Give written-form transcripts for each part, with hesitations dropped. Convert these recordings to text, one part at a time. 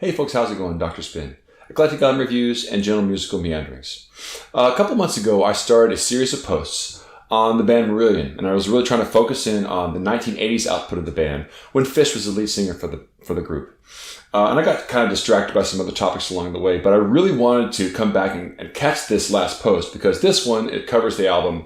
Hey folks, how's it going? Dr. Spin. Eclectic album reviews and general musical meanderings. A couple months ago, I started a series of posts on the band Marillion, and I was really trying to focus in on the 1980s output of the band when Fish was the lead singer for the group. And I got kind of distracted by some other topics along the way, but I really wanted to come back and catch this last post because this one, it covers the album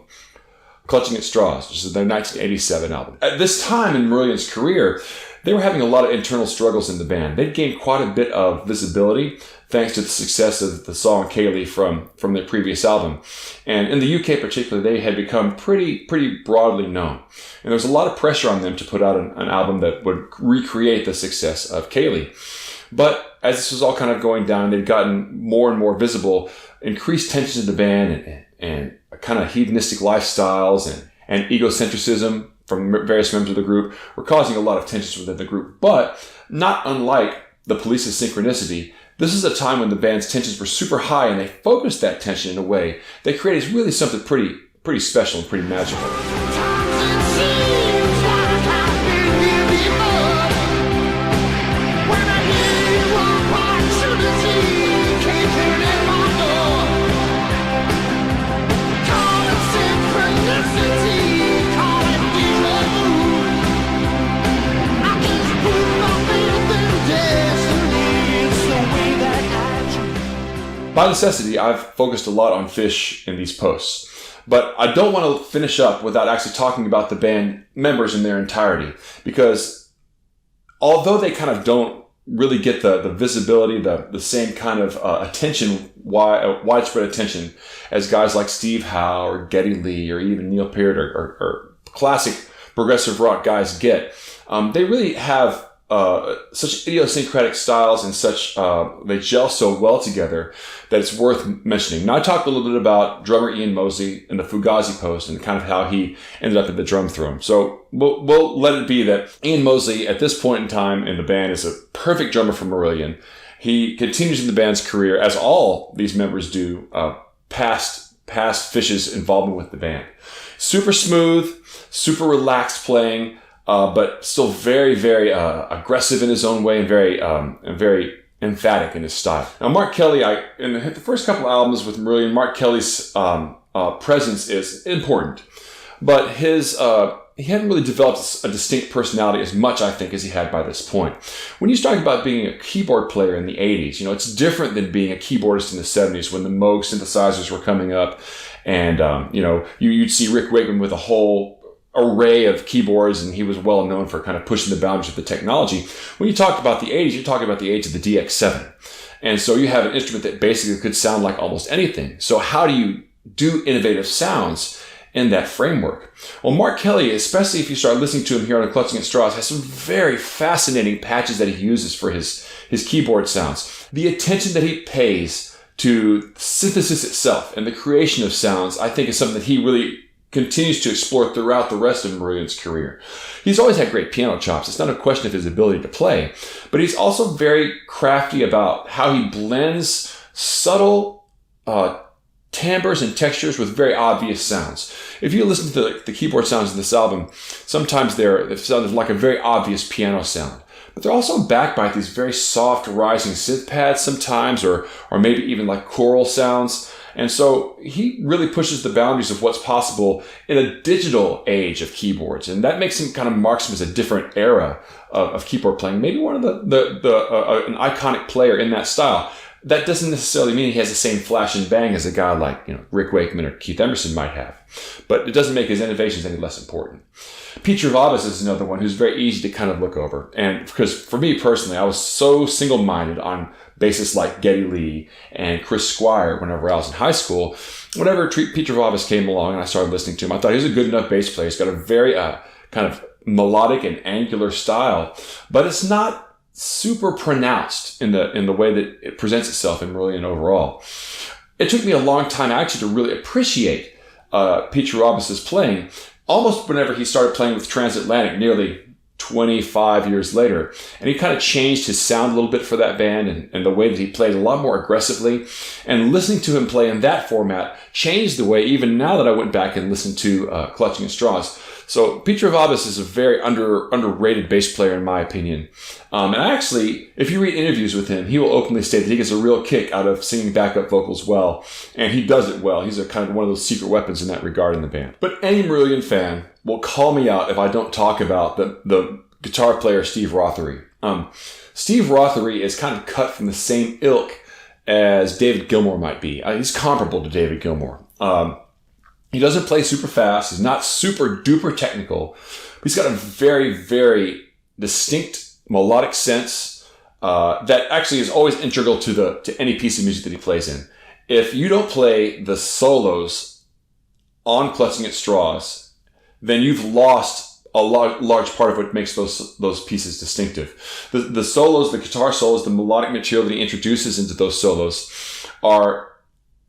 Clutching at Straws, which is their 1987 album. At this time in Marillion's career, they were having a lot of internal struggles in the band. They'd gained quite a bit of visibility thanks to the success of the song Kaylee from their previous album. And in the UK particularly, they had become pretty broadly known. And there was a lot of pressure on them to put out an album that would recreate the success of Kaylee. But as this was all kind of going down, they'd gotten more and more visible, increased tensions in the band and kind of hedonistic lifestyles and egocentrism from various members of the group were causing a lot of tensions within the group. But not unlike the Police's Synchronicity, this is a time when the band's tensions were super high and they focused that tension in a way that created really something pretty special and pretty magical. By necessity, I've focused a lot on Fish in these posts, but I don't want to finish up without actually talking about the band members in their entirety, because although they kind of don't really get the visibility, the same kind of widespread attention as guys like Steve Howe or Geddy Lee or even Neil Peart or classic progressive rock guys get, they really have such idiosyncratic styles and such, they gel so well together that it's worth mentioning. Now, I talked a little bit about drummer Ian Mosley in the Fugazi post and kind of how he ended up at the drum throne. So we'll let it be that Ian Mosley, at this point in time in the band, is a perfect drummer for Marillion. He continues in the band's career, as all these members do, past Fish's involvement with the band. Super smooth, super relaxed playing, but still very aggressive in his own way and very emphatic in his style. Now, Mark Kelly, in the first couple albums with Marillion, Mark Kelly's presence is important, but he hadn't really developed a distinct personality as much, I think, as he had by this point. When you start about being a keyboard player in the 80s, it's different than being a keyboardist in the 70s when the Moog synthesizers were coming up, and you'd see Rick Wakeman with a whole array of keyboards, and he was well known for kind of pushing the boundaries of the technology. When you talk about the 80s, you're talking about the age of the DX7. And so you have an instrument that basically could sound like almost anything. So how do you do innovative sounds in that framework? Well, Mark Kelly, especially if you start listening to him here on Clutching at Straws, has some very fascinating patches that he uses for his keyboard sounds. The attention that he pays to synthesis itself and the creation of sounds, I think, is something that he really continues to explore throughout the rest of Marillion's career. He's always had great piano chops. It's not a question of his ability to play, but he's also very crafty about how he blends subtle timbres and textures with very obvious sounds. If you listen to the keyboard sounds of this album, sometimes they sound like a very obvious piano sound, but they're also backed by these very soft rising synth pads sometimes, or maybe even like choral sounds. And so he really pushes the boundaries of what's possible in a digital age of keyboards. And that makes him kind of marks him as a different era of keyboard playing. Maybe one of an iconic player in that style. That doesn't necessarily mean he has the same flash and bang as a guy like, Rick Wakeman or Keith Emerson might have. But it doesn't make his innovations any less important. Pete Travonis is another one who's very easy to kind of look over. And because for me personally, I was so single-minded on bassists like Geddy Lee and Chris Squire whenever I was in high school. Whenever Pete Travonis came along and I started listening to him, I thought he was a good enough bass player. He's got a very kind of melodic and angular style, but it's not super pronounced in the way that it presents itself in Marillion overall. It took me a long time actually to really appreciate Pete Travonis' playing, almost whenever he started playing with Transatlantic nearly 25 years later. And he kind of changed his sound a little bit for that band and the way that he played a lot more aggressively. And listening to him play in that format changed the way, even now that I went back and listened to Clutching at Straws. So Petrovabis is a very underrated bass player in my opinion. And actually, if you read interviews with him, he will openly state that he gets a real kick out of singing backup vocals well. And he does it well. He's a kind of one of those secret weapons in that regard in the band. But any Marillion fan will call me out if I don't talk about the guitar player Steve Rothery. Steve Rothery is kind of cut from the same ilk as David Gilmour might be. He's comparable to David Gilmour. He doesn't play super fast. He's not super duper technical. But he's got a very, very distinct melodic sense that actually is always integral to any piece of music that he plays in. If you don't play the solos on Clutching at Straws, then you've lost a large part of what makes those pieces distinctive. The solos, the guitar solos, the melodic material that he introduces into those solos are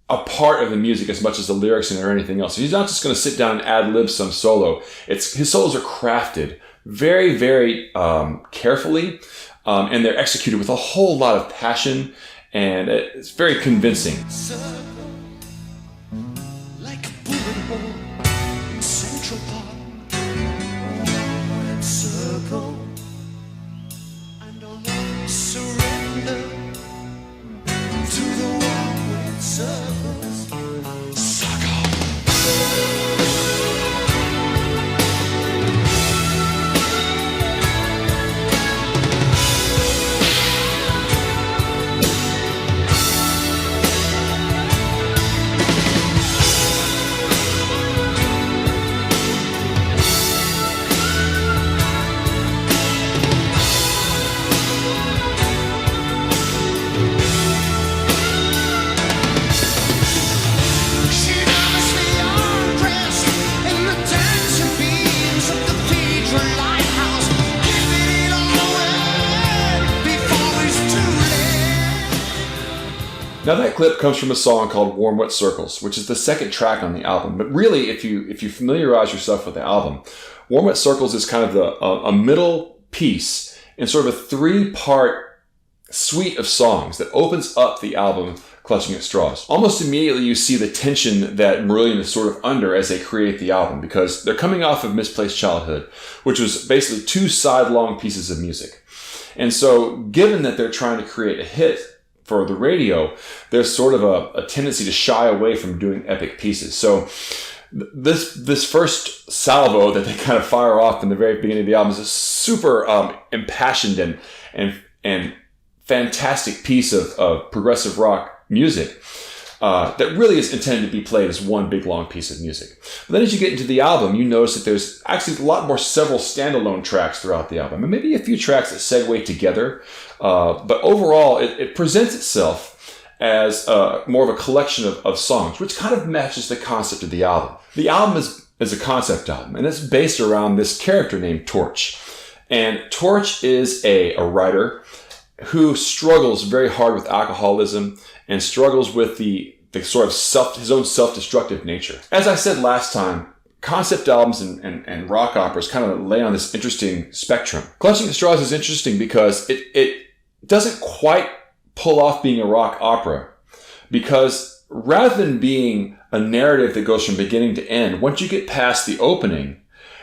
a part of the music as much as the lyrics and or anything else. So he's not just going to sit down and ad-lib some solo. His solos are crafted very, very carefully, and they're executed with a whole lot of passion, and it's very convincing. Like a bullet hole in Central Park. Circle and I'll surrender to the one with circles. Sucker. Now that clip comes from a song called Warm Wet Circles, which is the second track on the album. But really, if you familiarize yourself with the album, Warm Wet Circles is kind of a middle piece in sort of a 3-part suite of songs that opens up the album Clutching at Straws. Almost immediately you see the tension that Marillion is sort of under as they create the album, because they're coming off of Misplaced Childhood, which was basically 2 sidelong pieces of music. And so given that they're trying to create a hit for the radio, there's sort of a tendency to shy away from doing epic pieces. So this first salvo that they kind of fire off in the very beginning of the album is a super impassioned and fantastic piece of progressive rock music that really is intended to be played as one big long piece of music. But then as you get into the album, you notice that there's actually a lot more several standalone tracks throughout the album, and maybe a few tracks that segue together. But overall, it presents itself as more of a collection of songs, which kind of matches the concept of the album. The album is a concept album, and it's based around this character named Torch. And Torch is a writer who struggles very hard with alcoholism and struggles with the sort of his own self-destructive nature. As I said last time, concept albums and rock operas kind of lay on this interesting spectrum. Clutching at Straws is interesting because it doesn't quite pull off being a rock opera, because rather than being a narrative that goes from beginning to end, once you get past the opening,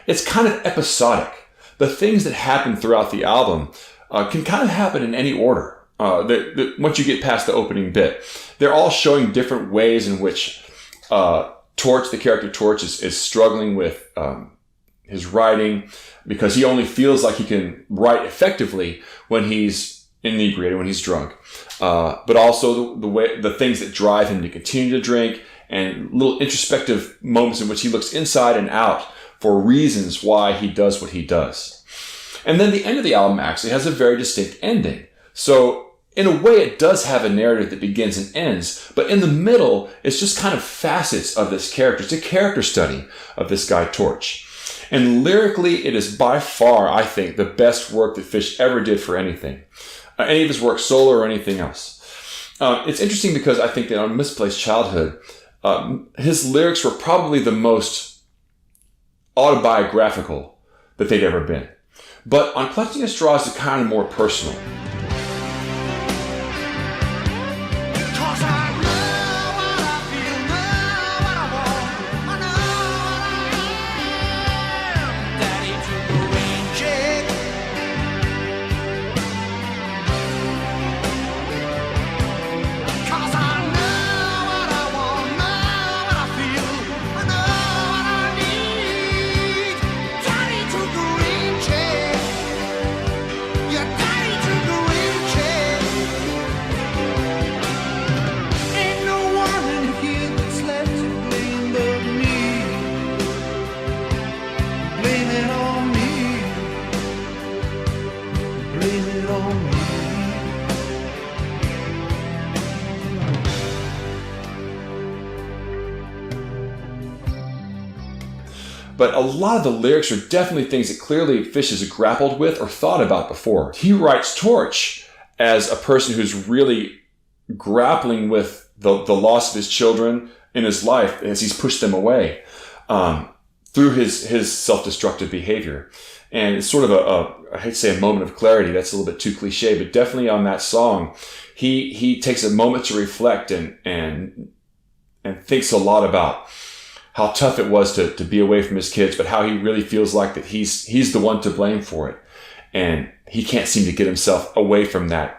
it's kind of episodic. The things that happen throughout the album can kind of happen in any order. Once you get past the opening bit, they're all showing different ways in which Torch, the character Torch, is struggling with his writing, because he only feels like he can write effectively when he's inebriated, when he's drunk. But also the things that drive him to continue to drink, and little introspective moments in which he looks inside and out for reasons why he does what he does. And then the end of the album actually has a very distinct ending. So in a way, it does have a narrative that begins and ends, but in the middle, it's just kind of facets of this character. It's a character study of this guy, Torch. And lyrically, it is by far, I think, the best work that Fish ever did for anything. Any of his work, solo or anything else. It's interesting because I think that on Misplaced Childhood, his lyrics were probably the most autobiographical that they'd ever been. But on Collecting at Straws, it's kind of more personal. Cause I know what I feel, know what I want, I know what I am. Daddy took the rain check. Cause I know what I want, know what I feel, I know what I need. Daddy took the rain check. Your daddy took the rain check. Ain't no one in here that's left to blame but me. Blame it on me. Blame it on me. But a lot of the lyrics are definitely things that clearly Fish has grappled with or thought about before. He writes Torch as a person who's really grappling with the loss of his children in his life as he's pushed them away through his self-destructive behavior. And it's sort of I hate to say a moment of clarity. That's a little bit too cliche, but definitely on that song, he takes a moment to reflect and thinks a lot about how tough it was to be away from his kids, but how he really feels like that he's the one to blame for it. And he can't seem to get himself away from that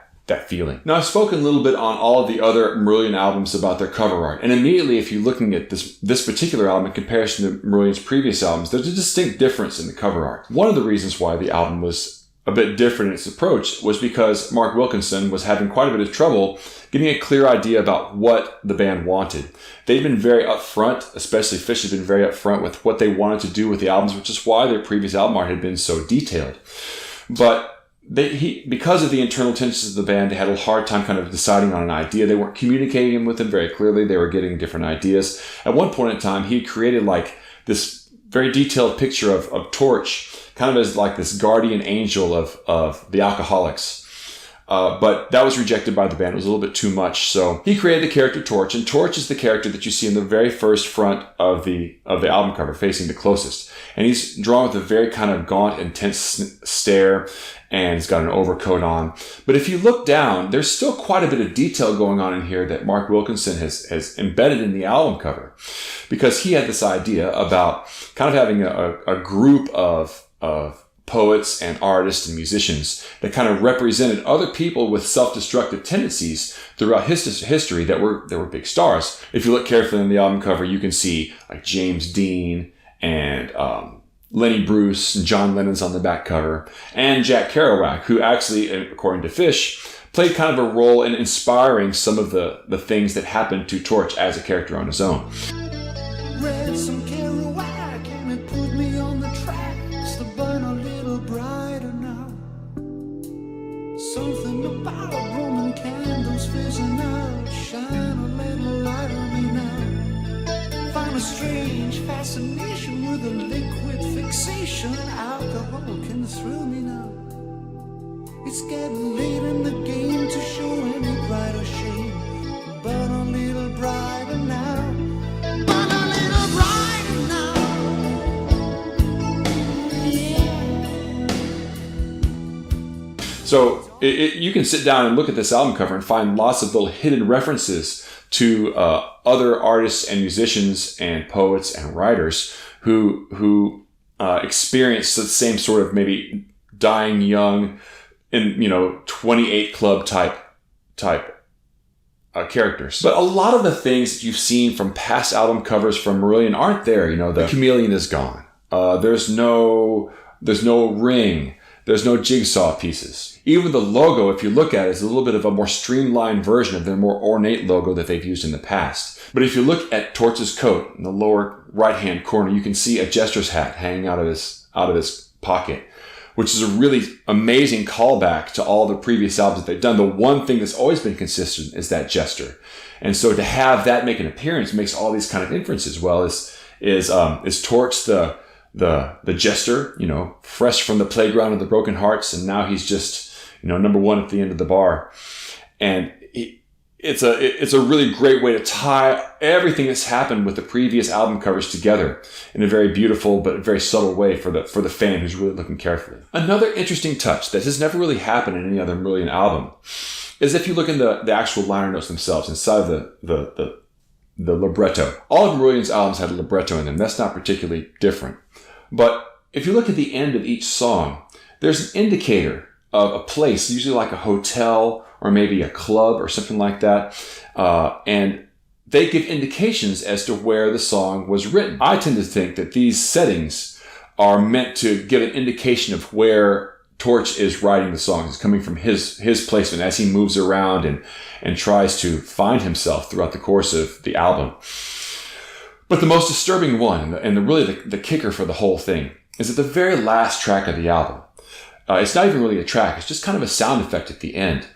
feeling. Now, I've spoken a little bit on all of the other Marillion albums about their cover art. And immediately, if you're looking at this particular album in comparison to Marillion's previous albums, there's a distinct difference in the cover art. One of the reasons why the album was a bit different in its approach was because Mark Wilkinson was having quite a bit of trouble getting a clear idea about what the band wanted. They've been very upfront, especially Fish has been very upfront with what they wanted to do with the albums, which is why their previous album art had been so detailed. But because of the internal tensions of the band, they had a hard time kind of deciding on an idea. They weren't communicating with him very clearly. They were getting different ideas. At one point in time, he created like this very detailed picture of Torch, kind of as like this guardian angel of the Alcoholics. But that was rejected by the band. It was a little bit too much. So he created the character Torch, and Torch is the character that you see in the very first front of the album cover, facing the closest. And he's drawn with a very kind of gaunt, intense stare, and he's got an overcoat on. But if you look down, there's still quite a bit of detail going on in here that Mark Wilkinson has embedded in the album cover, because he had this idea about kind of having a group of poets and artists and musicians that kind of represented other people with self-destructive tendencies throughout history that were big stars. If you look carefully in the album cover, you can see like James Dean and Lenny Bruce and John Lennon's on the back cover, and Jack Kerouac, who actually, according to Fish, played kind of a role in inspiring some of the things that happened to Torch as a character on his own. Read some Kerouac and it put me on the tracks to burn a little brighter now. Something about Roman candles fizzing out, shine a little light on me now. Find a strange fascination with a liquid fixation. Alcohol can thrill me now. It's getting late in the game to show any pride or shame. Burn a little brighter now. Burn a little brighter now. Yeah. So you can sit down and look at this album cover and find lots of little hidden references to other artists and musicians and poets and writers who experienced the same sort of maybe dying young in 28 Club type characters. But a lot of the things that you've seen from past album covers from Marillion aren't there. The chameleon is gone. There's no ring. There's no jigsaw pieces. Even the logo, if you look at it, is a little bit of a more streamlined version of their more ornate logo that they've used in the past. But if you look at Torch's coat in the lower right-hand corner, you can see a Jester's hat hanging out of his pocket, which is a really amazing callback to all the previous albums that they've done. The one thing that's always been consistent is that Jester. And so to have that make an appearance makes all these kind of inferences. Well, is Torch the Jester, fresh from the playground of the broken hearts, and now he's just, number one at the end of the bar. And it's a really great way to tie everything that's happened with the previous album covers together in a very beautiful but very subtle way for the fan who's really looking carefully. Another interesting touch that has never really happened in any other Marillion album is if you look in the actual liner notes themselves inside of the libretto. All of Marillion's albums had a libretto in them. That's not particularly different. But if you look at the end of each song, there's an indicator of a place, usually like a hotel or maybe a club or something like that. And they give indications as to where the song was written. I tend to think that these settings are meant to give an indication of where Torch is writing the songs. It's coming from his placement as he moves around and tries to find himself throughout the course of the album. But the most disturbing one, and really the kicker for the whole thing, is at the very last track of the album. It's not even really a track. It's just kind of a sound effect at the end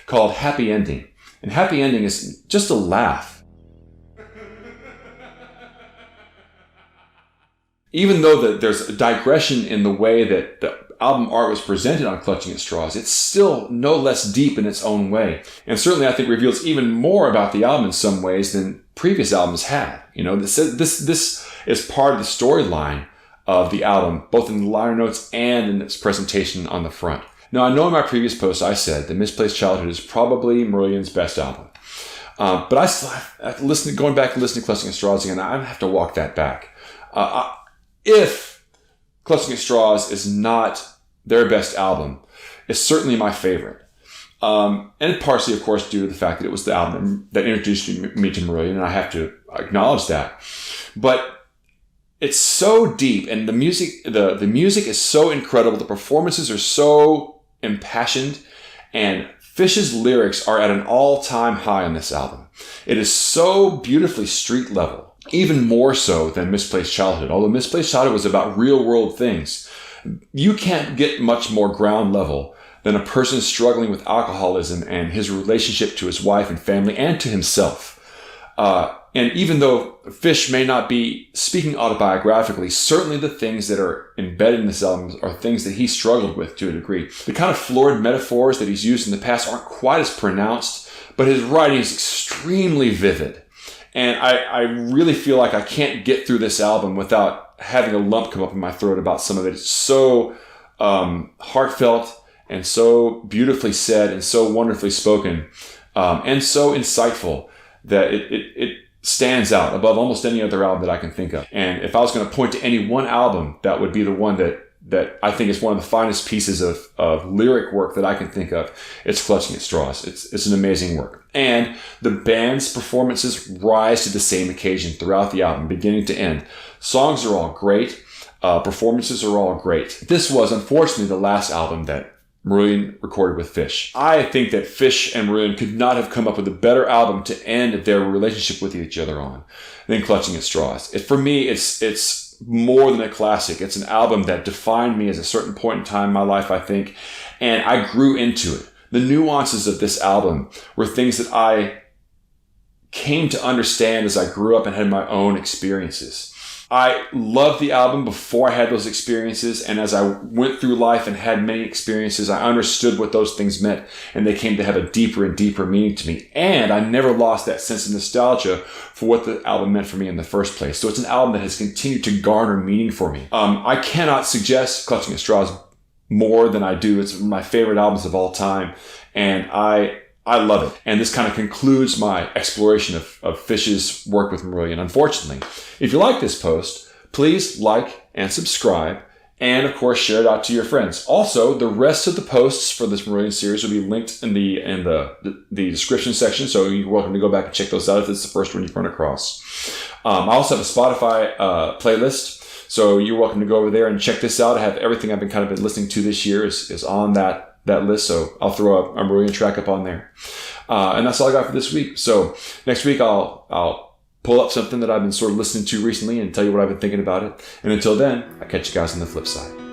called Happy Ending. And Happy Ending is just a laugh. Even though there's a digression in the way that the album art was presented on Clutching at Straws, it's still no less deep in its own way. And certainly I think reveals even more about the album in some ways than previous albums had. You know, this is part of the storyline of the album, both in the liner notes and in its presentation on the front. Now, I know in my previous post I said that Misplaced Childhood is probably Marillion's best album. But I still have to going back and listening to Clutching at Straws again, I have to walk that back. If Clutching at Straws is not their best album, it's certainly my favorite. And partially, of course, due to the fact that it was the album that introduced me to Marillion, and I have to acknowledge that. But it's so deep, and the music is so incredible. The performances are so impassioned, and Fish's lyrics are at an all-time high on this album. It is so beautifully street level, even more so than Misplaced Childhood. Although Misplaced Childhood was about real-world things, you can't get much more ground level than a person struggling with alcoholism and his relationship to his wife and family and to himself. And even though Fish may not be speaking autobiographically, certainly the things that are embedded in this album are things that he struggled with to a degree. The kind of florid metaphors that he's used in the past aren't quite as pronounced, but his writing is extremely vivid. And I really feel like I can't get through this album without having a lump come up in my throat about some of it. It's so heartfelt and so beautifully said and so wonderfully spoken and so insightful that it stands out above almost any other album that I can think of. And if I was going to point to any one album, that would be the one that I think is one of the finest pieces of lyric work that I can think of. It's Clutching at Straws. It's an amazing work. And the band's performances rise to the same occasion throughout the album, beginning to end. Songs are all great. Performances are all great. This was, unfortunately, the last album that Marillion recorded with Fish. I think that Fish and Marillion could not have come up with a better album to end their relationship with each other on than Clutching at Straws. For me, it's more than a classic. It's an album that defined me at a certain point in time in my life, I think, and I grew into it. The nuances of this album were things that I came to understand as I grew up and had my own experiences. I loved the album before I had those experiences, and as I went through life and had many experiences, I understood what those things meant, and they came to have a deeper and deeper meaning to me. And I never lost that sense of nostalgia for what the album meant for me in the first place. So it's an album that has continued to garner meaning for me. I cannot suggest Clutching at Straws more than I do. It's one of my favorite albums of all time, and I love it. And this kind of concludes my exploration of Fish's work with Marillion. Unfortunately, if you like this post, please like and subscribe, and of course share it out to your friends. Also, the rest of the posts for this Marillion series will be linked in the description section, so you're welcome to go back and check those out if it's the first one you run across. I also have a Spotify playlist, so you're welcome to go over there and check this out. I have everything I've been listening to this year is on that list, so I'll throw a Marillion track up on there. And that's all I got for this week. So next week I'll pull up something that I've been sort of listening to recently and tell you what I've been thinking about it. And until then, I'll catch you guys on the flip side.